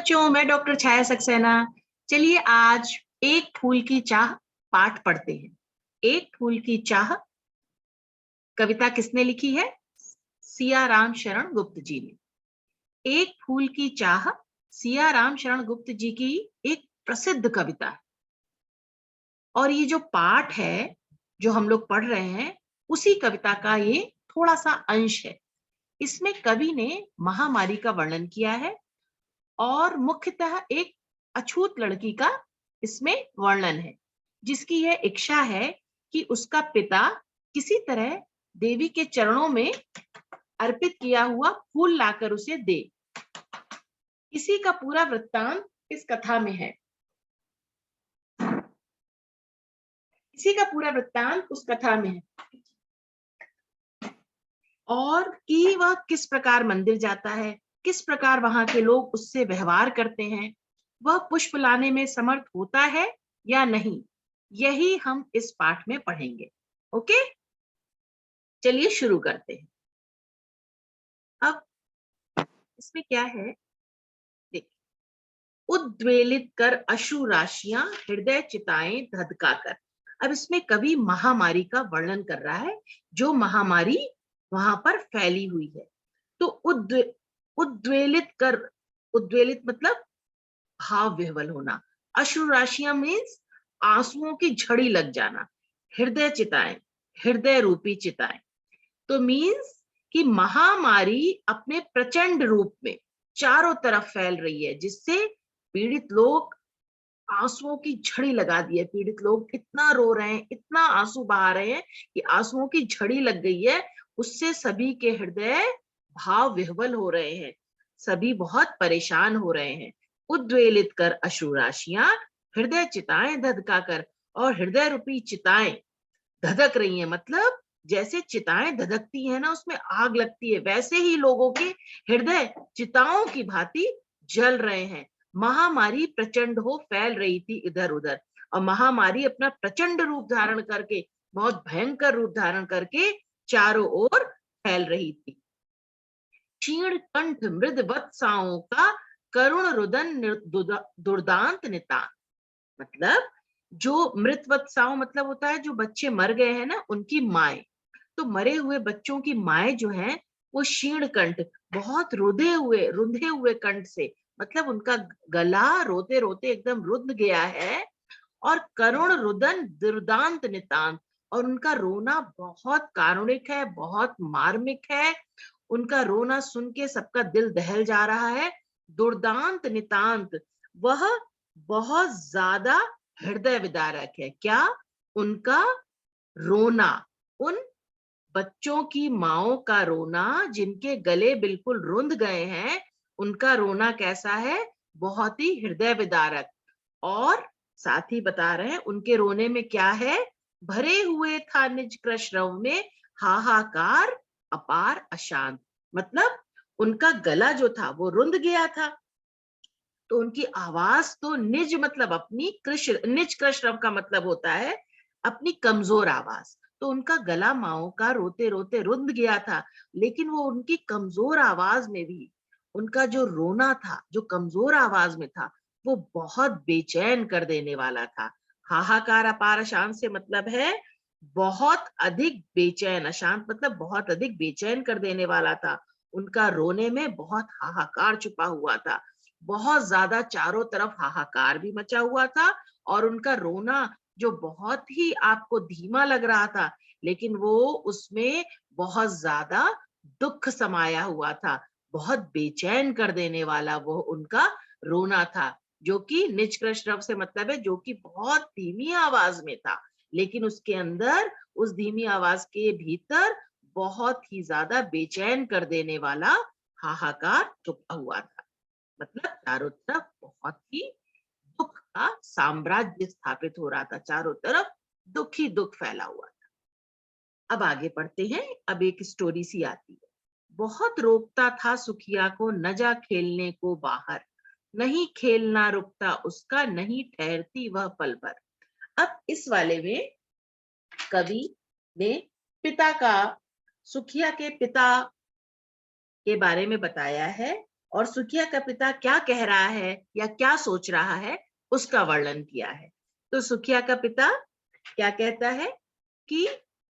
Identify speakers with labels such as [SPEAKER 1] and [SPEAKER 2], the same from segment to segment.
[SPEAKER 1] बच्चों, मैं डॉक्टर छाया सक्सेना। चलिए आज एक फूल की चाह पाठ पढ़ते हैं। एक फूल की चाह कविता किसने लिखी है? सियाराम शरण गुप्त जी ने। एक फूल की चाह सियाराम शरण गुप्त जी की एक प्रसिद्ध कविता है। और ये जो पाठ है जो हम लोग पढ़ रहे हैं उसी कविता का ये थोड़ा सा अंश है। इसमें कवि ने महामारी का वर्णन किया है और मुख्यतः एक अछूत लड़की का इसमें वर्णन है, जिसकी यह इच्छा है कि उसका पिता किसी तरह देवी के चरणों में अर्पित किया हुआ फूल लाकर उसे दे। इसी का पूरा वृत्तांत इस कथा में है। इसी का पूरा वृत्तांत उस कथा में है और कि वह किस प्रकार मंदिर जाता है, किस प्रकार वहां के लोग उससे व्यवहार करते हैं, वह पुष्प लाने में समर्थ होता है या नहीं, यही हम इस पाठ में पढ़ेंगे। ओके, चलिए शुरू करते हैं। अब इसमें क्या है, देखिए। उद्वेलित कर अश्रु राशियां हृदय चिताएं धधका कर। अब इसमें कवि महामारी का वर्णन कर रहा है, जो महामारी वहां पर फैली हुई है। तो उद्वेलित कर, उद्वेलित मतलब भाव विह्वल होना। अश्रु राशियां मीन्स आंसुओं की झड़ी लग जाना। हृदय चिताएं, हृदय रूपी चिताएं, तो मीन्स कि महामारी अपने प्रचंड रूप में चारों तरफ फैल रही है, जिससे पीड़ित लोग आंसुओं की झड़ी लगा दी है। पीड़ित लोग इतना रो रहे हैं, इतना आंसू बहा रहे हैं कि आंसुओं की झड़ी लग गई है। उससे सभी के हृदय भाव विह्वल हो रहे हैं, सभी बहुत परेशान हो रहे हैं। उद्वेलित कर अश्रु राशियां हृदय चिताएं धधका कर, और हृदय रूपी चिताएं धधक रही हैं। मतलब जैसे चिताएं धधकती है ना, उसमें आग लगती है, वैसे ही लोगों के हृदय चिताओं की भांति जल रहे हैं। महामारी प्रचंड हो फैल रही थी इधर उधर, और महामारी अपना प्रचंड रूप धारण करके, बहुत भयंकर रूप धारण करके चारों ओर फैल रही थी। क्षीण कंठ मृद वत्साओं का करुण रुदन दुर्दांत नितान। मतलब जो मृत वत्साओं मतलब होता है जो बच्चे मर गए हैं ना, उनकी माए। तो मरे हुए बच्चों की माए जो है वो क्षीण कंठ, बहुत रुंधे हुए कंठ से, मतलब उनका गला रोते रोते एकदम रुंध गया है। और करुण रुदन दुर्दांत नितांत, और उनका रोना बहुत कारुणिक है, बहुत मार्मिक है। उनका रोना सुन के सबका दिल दहल जा रहा है। दुर्दांत नितांत, वह बहुत ज्यादा हृदय विदारक है। क्या? उनका रोना, उन बच्चों की माओ का रोना जिनके गले बिल्कुल रुंध गए हैं, उनका रोना कैसा है? बहुत ही हृदय विदारक। और साथ ही बता रहे हैं उनके रोने में क्या है? भरे हुए था निज कृश रव में हाहाकार अपार अशांत। मतलब उनका गला जो था वो रुंध गया था, तो उनकी आवाज तो निज मतलब अपनी निज कृष्ण का मतलब होता है अपनी कमजोर आवाज। तो उनका गला माओ का रोते रोते रुंध गया था, लेकिन वो उनकी कमजोर आवाज में भी उनका जो रोना था, जो कमजोर आवाज में था, वो बहुत बेचैन कर देने वाला था। हाहाकार अपार अशांत से मतलब है बहुत अधिक बेचैन, अशांत मतलब बहुत अधिक बेचैन कर देने वाला था। उनका रोने में बहुत हाहाकार छुपा हुआ था, बहुत ज्यादा चारों तरफ हाहाकार भी मचा हुआ था। और उनका रोना जो बहुत ही आपको धीमा लग रहा था, लेकिन वो उसमें बहुत ज्यादा दुख समाया हुआ था। बहुत बेचैन कर देने वाला वो उनका रोना था, जो कि निज कृष्ण से मतलब है जो कि बहुत धीमी आवाज में था, लेकिन उसके अंदर, उस धीमी आवाज के भीतर बहुत ही ज्यादा बेचैन कर देने वाला हाहाकार छुपा हुआ था। मतलब चारों तरफ बहुत ही दुख का साम्राज्य स्थापित हो रहा था, चारों तरफ दुख ही दुख फैला हुआ था। अब आगे पढ़ते हैं। अब एक स्टोरी सी आती है। बहुत रोकता था सुखिया को न जा खेलने को बाहर, नहीं खेलना रुकता उसका, नहीं ठहरती वह पल भर। अब इस वाले में कवि ने पिता का, सुखिया के पिता के बारे में बताया है और सुखिया का पिता क्या कह रहा है या क्या सोच रहा है उसका वर्णन किया है। तो सुखिया का पिता क्या कहता है कि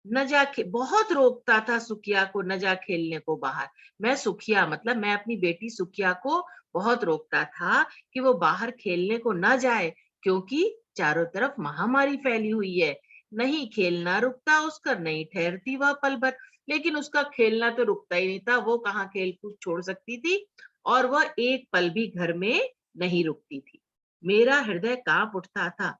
[SPEAKER 1] न जा बहुत रोकता था सुखिया को, न जा खेलने को बाहर। मैं सुखिया मतलब मैं अपनी बेटी सुखिया को बहुत रोकता था कि वो बाहर खेलने को न जाए, क्योंकि चारों तरफ महामारी फैली हुई है। नहीं खेलना रुकता उसका, नहीं ठहरती वह पल भर। लेकिन उसका खेलना तो रुकता ही नहीं था, वो कहाँ खेल कूद छोड़ सकती थी, और वह एक पल भी घर में नहीं रुकती थी। मेरा हृदय कांप उठता था,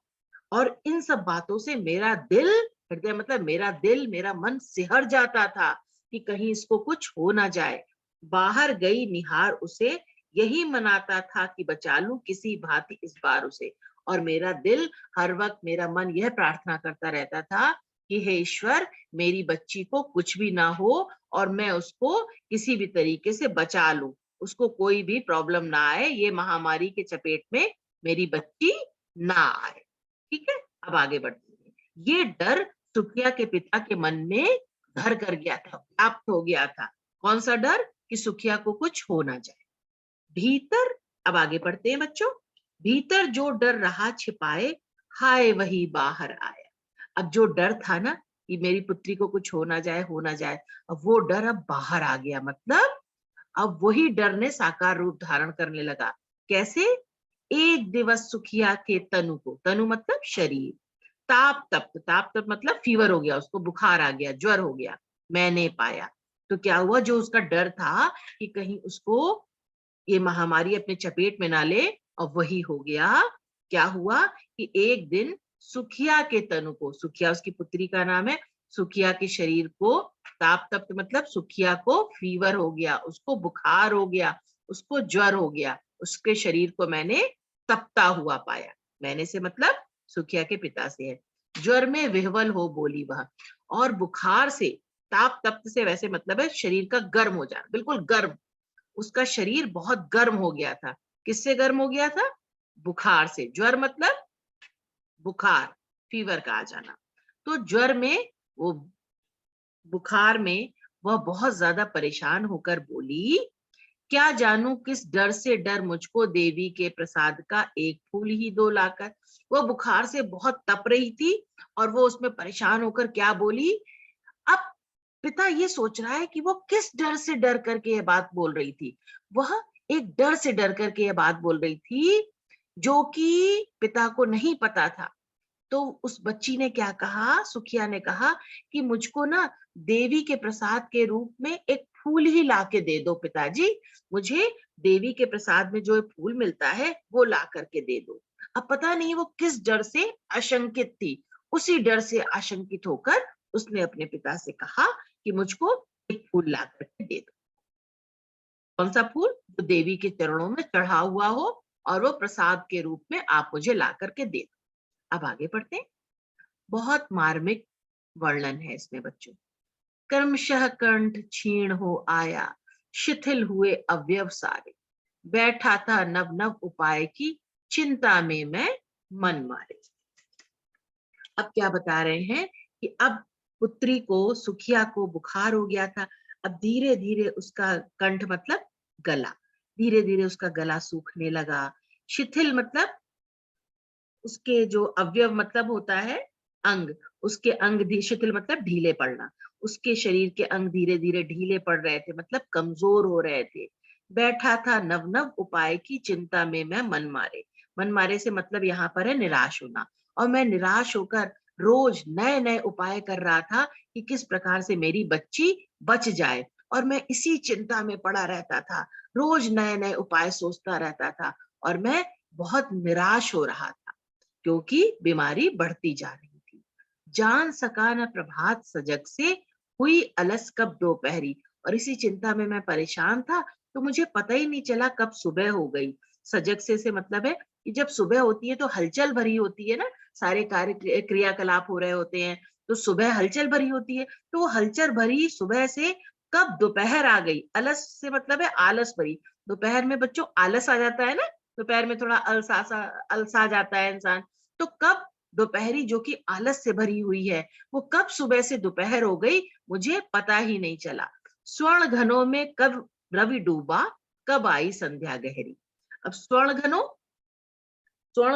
[SPEAKER 1] और इन सब बातों से मेरा दिल, हृदय मतलब मेरा दिल, मेरा मन सिहर जाता था कि कहीं इसको कुछ हो ना जाए। बाहर गई निहार उसे, यही मनाता था कि बचा लूं किसी भांति इस बार उसे। और मेरा दिल हर वक्त, मेरा मन यह प्रार्थना करता रहता था कि हे ईश्वर, मेरी बच्ची को कुछ भी ना हो और मैं उसको किसी भी तरीके से बचा लूं, उसको कोई भी प्रॉब्लम ना आए, ये महामारी के चपेट में मेरी बच्ची ना आए। ठीक है, अब आगे बढ़ते हैं। ये डर सुखिया के पिता के मन में घर कर गया था, व्याप्त हो गया था। कौन सा डर? कि सुखिया को कुछ हो ना जाए। भीतर, अब आगे पढ़ते हैं बच्चों। भीतर जो डर रहा छिपाए, हाय वही बाहर आया। अब जो डर था ना कि मेरी पुत्री को कुछ हो ना जाए, हो ना जाए, अब वो डर अब बाहर आ गया। मतलब अब वही डर ने साकार रूप धारण करने लगा। कैसे? एक दिवस सुखिया के तनु को, तनु मतलब शरीर, ताप तप्त, ताप तप्त मतलब फीवर हो गया, उसको बुखार आ गया, ज्वर हो गया, मैंने पाया। तो क्या हुआ? जो उसका डर था कि कहीं उसको ये महामारी अपने चपेट में ना ले, और वही हो गया। क्या हुआ कि एक दिन सुखिया के तनु को, सुखिया उसकी पुत्री का नाम है, सुखिया के शरीर को ताप तप्त मतलब सुखिया को फीवर हो गया, उसको बुखार हो गया, उसको ज्वर हो गया, उसके शरीर को मैंने तपता हुआ पाया। मैंने से मतलब सुखिया के पिता से है। ज्वर में विह्वल हो बोली वह, और बुखार से, ताप तप्त से वैसे मतलब है शरीर का गर्म हो जाना, बिल्कुल गर्म। उसका शरीर बहुत गर्म हो गया था। किससे गर्म हो गया था? बुखार से। ज्वर मतलब बुखार, फीवर का आ जाना। तो ज्वर में, वो बुखार में वह बहुत ज्यादा परेशान होकर बोली, क्या जानू किस डर से डर मुझको देवी के प्रसाद का एक फूल ही दो लाकर। वो बुखार से बहुत तप रही थी और वो उसमें परेशान होकर क्या बोली। अब पिता ये सोच रहा है कि वो किस डर से डर करके ये बात बोल रही थी। वह एक डर से डर करके ये बात बोल रही थी जो कि पिता को नहीं पता था। तो उस बच्ची ने क्या कहा, सुखिया ने कहा कि मुझको ना देवी के प्रसाद के रूप में एक फूल ही ला के दे दो पिताजी, मुझे देवी के प्रसाद में जो फूल मिलता है वो ला करके दे दो। अब पता नहीं वो किस डर से आशंकित थी, उसी डर से आशंकित होकर उसने अपने पिता से कहा कि मुझको एक फूल ला करके दे दो। कौन सा फूल? जो देवी के चरणों में चढ़ा हुआ हो और वो प्रसाद के रूप में आप मुझे ला करके दे दो। अब आगे बढ़ते हैं। बहुत मार्मिक वर्णन है इसमें बच्चों। कर्मशः कंठ क्षीण हो आया, शिथिल हुए अवयव सारे, बैठा था नव नव उपाय की, चिंता में मैं मन मारे। अब क्या बता रहे हैं कि अब पुत्री को, सुखिया को बुखार हो गया था। अब धीरे धीरे उसका कंठ मतलब गला, धीरे धीरे उसका गला सूखने लगा। शिथिल मतलब उसके जो अवयव मतलब होता है अंग, उसके अंग शिथिल मतलब ढीले पड़ना, उसके शरीर के अंग धीरे धीरे ढीले पड़ रहे थे, मतलब कमजोर हो रहे थे। बैठा था नव नव उपाय की, चिंता में मैं मन मारे। मन मारे से मतलब यहाँ पर है निराश होना, और मैं निराश होकर रोज नए नए उपाय कर रहा था कि किस प्रकार से मेरी बच्ची बच जाए, और मैं इसी चिंता में पड़ा रहता था, रोज नए नए उपाय सोचता रहता था, और मैं बहुत निराश हो रहा था क्योंकि बीमारी बढ़ती जा रही थी। जान सका न प्रभात सजग से, हुई अलस कब दोपहरी। और इसी चिंता में मैं परेशान था, तो मुझे पता ही नहीं चला कब सुबह हो गई। सजग से मतलब है कि जब सुबह होती है तो हलचल भरी होती है ना, सारे कार्य क्रियाकलाप हो रहे होते हैं, तो सुबह हलचल भरी होती है। तो वो हलचल भरी सुबह से कब दोपहर आ गई। अलस से मतलब है आलस भरी। दोपहर में बच्चों आलस आ जाता है ना, दोपहर में थोड़ा अलसा जाता है इंसान। तो कब दोपहरी जो कि आलस से भरी हुई है, वो कब सुबह से दोपहर हो गई, मुझे पता ही नहीं चला। स्वर्ण घनों में कब रवि डूबा, कब आई संध्या गहरी। अब स्वर्ण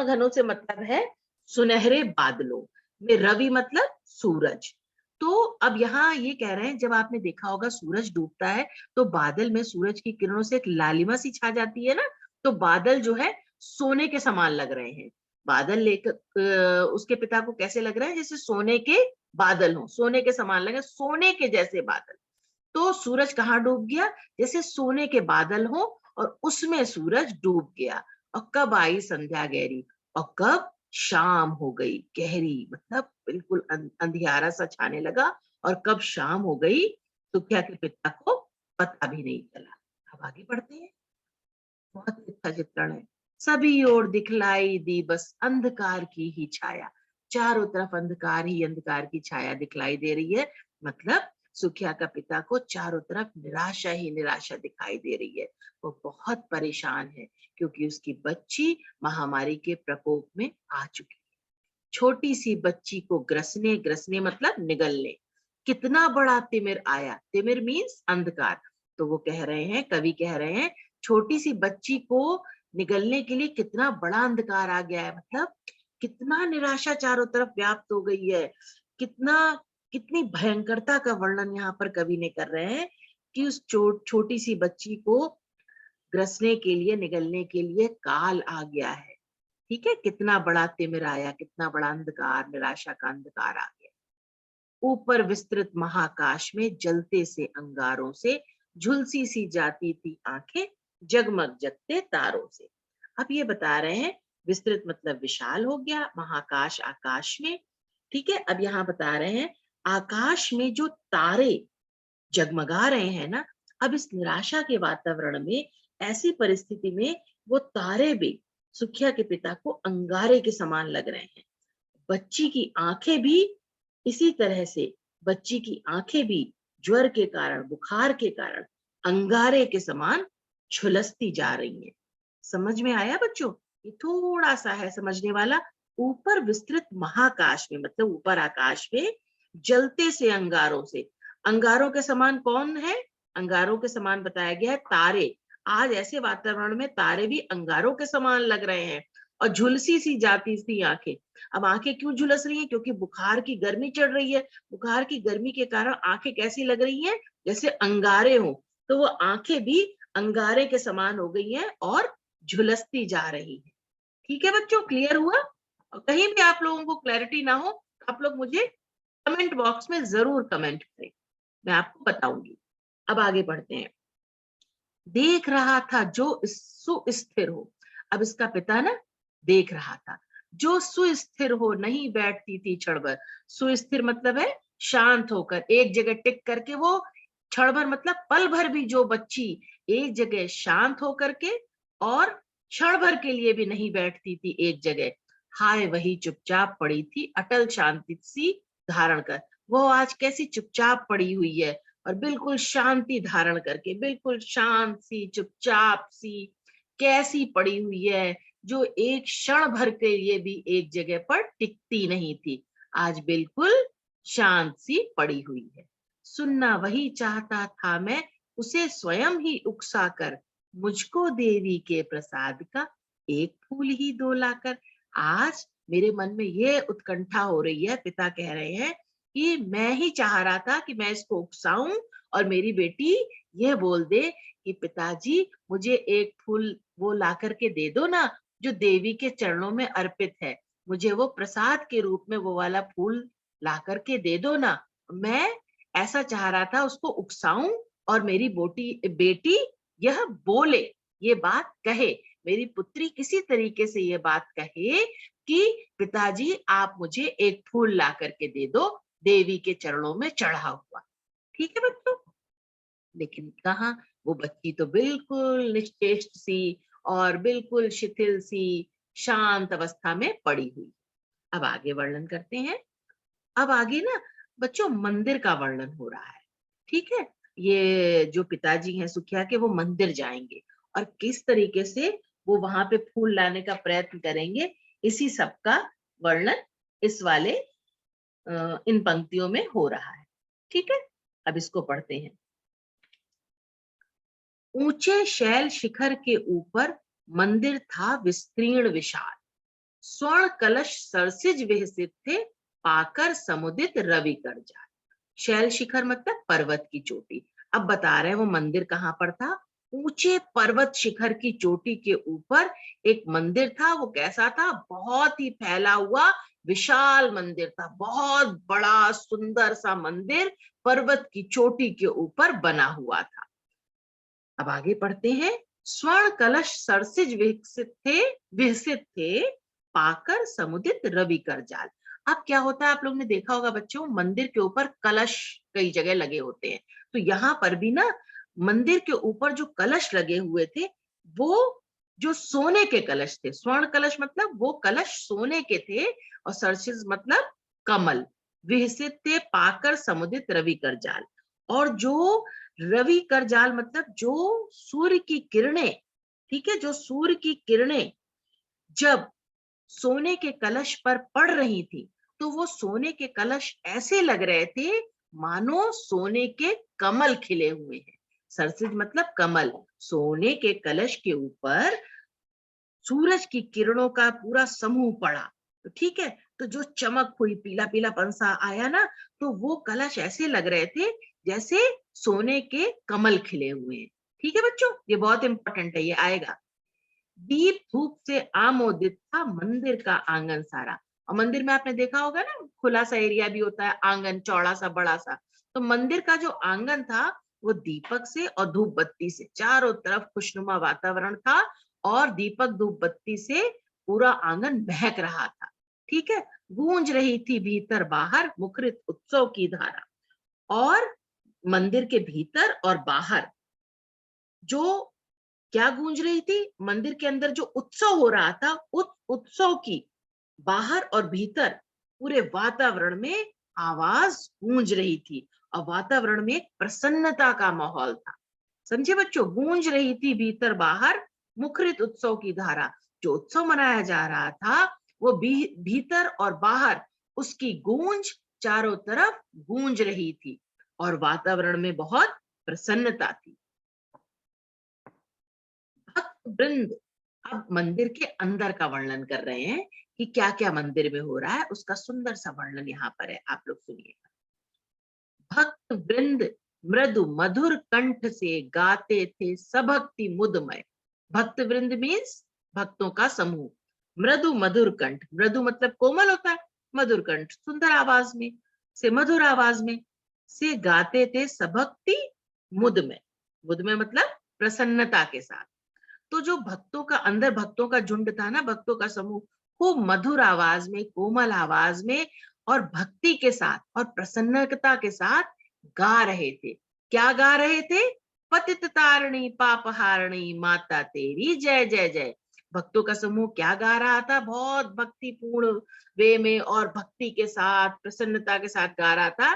[SPEAKER 1] घनों से मतलब है सुनहरे बादलों में, रवि मतलब सूरज। तो अब यहाँ ये कह रहे हैं, जब आपने देखा होगा सूरज डूबता है तो बादल में सूरज की किरणों से एक लालिमा सी छा जाती है ना, तो बादल जो है सोने के समान लग रहे हैं। बादल लेकर उसके पिता को कैसे लग रहे हैं, जैसे सोने के बादल हो, सोने के समान लगे, सोने के जैसे बादल। तो सूरज कहाँ डूब गया, जैसे सोने के बादल हो और उसमें सूरज डूब गया। और कब आई संध्या गहरी, और कब शाम हो गई गहरी, मतलब बिल्कुल अंधियारा सा छाने लगा, और कब शाम हो गई सुखिया के पिता को पता भी नहीं चला। अब आगे बढ़ते हैं। बहुत ही अच्छा चित्रण है। सभी ओर दिखलाई दी बस अंधकार की ही छाया, चारों तरफ अंधकार ही अंधकार की छाया दिखलाई दे रही है। मतलब सुखिया का पिता को चारों तरफ निराशा ही निराशा दिखाई दे रही है। वो बहुत परेशान है क्योंकि उसकी बच्ची महामारी के प्रकोप में आ चुकी है। छोटी सी बच्ची को ग्रसने, ग्रसने मतलब निगलने, कितना बड़ा तिमिर आया, तिमिर मीन्स अंधकार। तो वो कह रहे हैं, कवि कह रहे हैं, छोटी सी बच्ची को निगलने के लिए कितना बड़ा अंधकार आ गया है, मतलब कितना निराशा चारों तरफ व्याप्त हो गई है। कितना, कितनी भयंकरता का वर्णन यहाँ पर कवि ने कर रहे हैं कि उस छोटी सी बच्ची को ग्रसने के लिए, निगलने के लिए काल आ गया है। ठीक है, कितना बड़ा तिमिर आया, कितना बड़ा अंधकार, निराशा का अंधकार आ गया। ऊपर विस्तृत महाकाश में जलते से अंगारों से झुलसी सी जाती थी आंखें, जगमग जगते तारों से। अब ये बता रहे हैं, विस्तृत मतलब विशाल हो गया, महाकाश आकाश में। ठीक है, अब यहाँ बता रहे हैं आकाश में जो तारे जगमगा रहे हैं ना, अब इस निराशा के वातावरण में, ऐसी परिस्थिति में वो तारे भी सुखिया के पिता को अंगारे के समान लग रहे हैं। बच्ची की आंखें भी इसी तरह से, बच्ची की आंखें भी ज्वर के कारण, बुखार के कारण अंगारे के समान झुलसती जा रही हैं। समझ में आया बच्चों? ये थोड़ा सा है समझने वाला। ऊपर विस्तृत महाकाश में मतलब ऊपर आकाश में जलते से अंगारों से, अंगारों के समान कौन है, अंगारों के समान बताया गया है तारे। आज ऐसे वातावरण में तारे भी अंगारों के समान लग रहे हैं। और झुलसी सी जाती थी आंखें। अब आंखें क्यों झुलस रही हैं, क्योंकि बुखार की गर्मी चढ़ रही है। बुखार की गर्मी के कारण आंखें कैसी लग रही हैं, जैसे अंगारे हो। तो वो आंखें भी अंगारे के समान हो गई हैं और झुलसती जा रही है। ठीक है बच्चों, क्लियर हुआ? और कहीं भी आप लोगों को क्लैरिटी ना हो, आप लोग मुझे कमेंट बॉक्स में जरूर कमेंट करें, मैं आपको बताऊंगी। अब आगे बढ़ते हैं। देख रहा था जो सुस्थिर हो, अब इसका पिता ना देख रहा था, जो सुस्थिर हो नहीं बैठती थी क्षण भर। सुस्थिर मतलब है शांत होकर, एक जगह टिक करके, वो क्षण भर मतलब पल भर भी जो बच्ची एक जगह शांत होकर के और क्षण भर के लिए भी नहीं बैठती थी एक जगह, हाय वही चुपचाप पड़ी थी अटल शांति सी धारण कर। वो आज कैसी चुपचाप पड़ी हुई है, और बिल्कुल शांति धारण करके, बिल्कुल शांत सी, चुपचाप सी, कैसी पड़ी हुई है, जो एक क्षण भर के लिए भी एक जगह पर टिकती नहीं थी, आज बिल्कुल शांत सी पड़ी हुई है। सुनना वही चाहता था मैं, उसे स्वयं ही उकसा कर, मुझको देवी के प्रसाद का एक फूल ही दो लाकर। आज मेरे मन में ये उत्कंठा हो रही है, पिता कह रहे हैं कि मैं ही चाह रहा था कि मैं इसको उकसाऊं और मेरी बेटी ये बोल दे कि पिताजी मुझे एक फूल वो ला करके दे दो ना, जो देवी के चरणों में अर्पित है, मुझे वो प्रसाद के रूप में वो वाला फूल ला करके दे दो ना। मैं ऐसा चाह रहा था उसको उकसाऊं और मेरी बेटी यह बोले, ये बात कहे, मेरी पुत्री किसी तरीके से ये बात कहे कि पिताजी आप मुझे एक फूल ला करके दे दो, देवी के चरणों में चढ़ा हुआ। ठीक है बच्चों? लेकिन कहाँ, वो बच्ची तो बिल्कुल निश्चेष्ट सी और बिल्कुल शिथिल सी, शांत अवस्था में पड़ी हुई। अब आगे वर्णन करते हैं। अब आगे ना बच्चों मंदिर का वर्णन हो रहा है। ठीक है, ये जो पिताजी हैं सुखिया के, वो मंदिर जाएंगे और किस तरीके से वो वहां पे फूल लाने का प्रयत्न करेंगे, इसी सब का वर्णन इस वाले इन पंक्तियों में हो रहा है। ठीक है, अब इसको पढ़ते हैं। ऊंचे शैल शिखर के ऊपर मंदिर था विस्तीर्ण विशाल, स्वर्ण कलश सरसिज विहसित थे, पाकर समुदित रवि कर जाल। शैल शिखर मतलब पर्वत की चोटी। अब बता रहे हैं वो मंदिर कहाँ पर था। ऊंचे पर्वत शिखर की चोटी के ऊपर एक मंदिर था। वो कैसा था? बहुत ही फैला हुआ विशाल मंदिर था, बहुत बड़ा सुंदर सा मंदिर पर्वत की चोटी के ऊपर बना हुआ था। अब आगे पढ़ते हैं। स्वर्ण कलश सरसिज विकसित थे, पाकर समुदित रवि कर जाल। अब क्या होता है, आप लोग ने देखा होगा बच्चों, मंदिर के ऊपर कलश कई जगह लगे होते हैं। तो यहाँ पर भी ना मंदिर के ऊपर जो कलश लगे हुए थे, वो जो सोने के कलश थे। स्वर्ण कलश मतलब वो कलश सोने के थे, और सरसिज मतलब कमल। विहसित थे, पाकर समुदित रवि कर जाल। और जो रवि कर जाल मतलब जो सूर्य की किरणें, ठीक है, जो सूर्य की किरणें जब सोने के कलश पर पड़ रही थी, तो वो सोने के कलश ऐसे लग रहे थे मानो सोने के कमल खिले हुए हैं। सरसिज मतलब कमल। सोने के कलश के ऊपर सूरज की किरणों का पूरा समूह पड़ा, तो ठीक है, तो जो चमक हुई, पीला पीला पंसा आया ना, तो वो कलश ऐसे लग रहे थे जैसे सोने के कमल खिले हुए हैं। ठीक है बच्चों, ये बहुत इंपॉर्टेंट है, ये आएगा। दीप धूप से आमोदित था मंदिर का आंगन सारा। और मंदिर में आपने देखा होगा ना, खुला सा एरिया भी होता है, आंगन चौड़ा सा बड़ा सा। तो मंदिर का जो आंगन था वो दीपक से और धूप बत्ती से चारों तरफ खुशनुमा वातावरण था, और दीपक धूप बत्ती से पूरा आंगन महक रहा था। ठीक है, गूंज रही थी भीतर बाहर मुखरित उत्सव की धारा। और मंदिर के भीतर और बाहर जो क्या गूंज रही थी, मंदिर के अंदर जो उत्सव हो रहा था, उस उत्सव की बाहर और भीतर पूरे वातावरण में आवाज गूंज रही थी, और वातावरण में एक प्रसन्नता का माहौल था। समझे बच्चों, गूंज रही थी भीतर बाहर मुखरित उत्सव की धारा। जो उत्सव मनाया जा रहा था वो भीतर और बाहर उसकी गूंज चारों तरफ गूंज रही थी, और वातावरण में बहुत प्रसन्नता थी। भक्त वृंद अब मंदिर के अंदर का वर्णन कर रहे हैं कि क्या क्या मंदिर में हो रहा है, उसका सुंदर सा वर्णन यहाँ पर है, आप लोग सुनिए। भक्त वृंद मृदु मधुर कंठ से गाते थे सभक्ति मुदमय। भक्त वृंद मीन्स भक्तों का समूह। मृदु मधुर कंठ, मृदु मतलब कोमल होता है, मधुर कंठ सुंदर आवाज में, से मधुर आवाज में, से गाते थे सभक्ति मुदमय। मुदमय मतलब प्रसन्नता के साथ। तो जो भक्तों का अंदर भक्तों का झुंड था ना, भक्तों का समूह, खूब मधुर आवाज में, कोमल आवाज में और भक्ति के साथ और प्रसन्नता के साथ गा रहे थे। क्या गा रहे थे? पतित तारिणी पापहारिणी माता तेरी जय जय जय। भक्तों का समूह क्या गा रहा था? बहुत भक्तिपूर्ण वे में और भक्ति के साथ प्रसन्नता के साथ गा रहा था।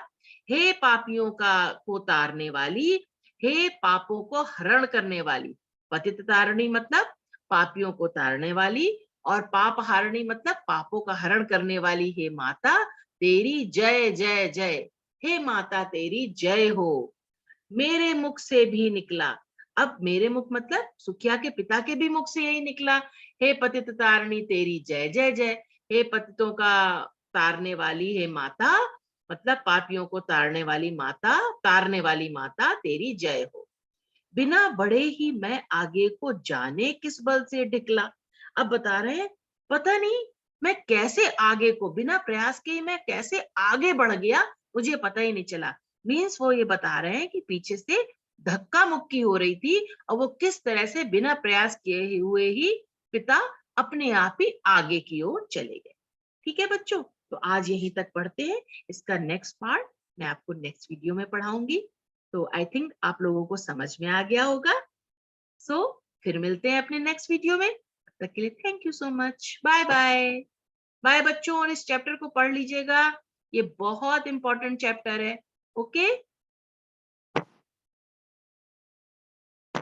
[SPEAKER 1] हे पापियों का को तारने वाली, हे पापों को हरण करने वाली। पतित तारिणी मतलब पापियों को तारने वाली, और पाप हारिणी मतलब पापों का हरण करने वाली। हे माता तेरी जय जय जय। हे माता तेरी जय हो। मेरे मुख से भी निकला। अब मेरे मुख मतलब सुखिया के पिता के भी मुख से यही निकला। हे पतित तारिणी तेरी जय जय जय। हे पतितों का तारने वाली हे माता, मतलब पापियों को तारने वाली माता, तारने वाली माता तेरी जय हो। बिना बढ़े ही मैं आगे को जाने किस बल से ढिकला। अब बता रहे हैं पता नहीं मैं कैसे आगे को, बिना प्रयास के ही मैं कैसे आगे बढ़ गया, मुझे पता ही नहीं चला। मीन्स वो ये बता रहे हैं कि पीछे से धक्का मुक्की हो रही थी, और वो किस तरह से बिना प्रयास किए हुए ही पिता अपने आप ही आगे की ओर चले गए। ठीक है बच्चों, तो आज यहीं तक पढ़ते हैं। इसका नेक्स्ट पार्ट मैं आपको नेक्स्ट वीडियो में पढ़ाऊंगी। तो आई थिंक आप लोगों को समझ में आ गया होगा। सो फिर मिलते हैं अपने नेक्स्ट वीडियो में। तब तक के लिए thank you so much, bye bye. Bye बच्चों, और इस चैप्टर को पढ़ लीजिएगा, ये बहुत इंपॉर्टेंट चैप्टर है। ओके।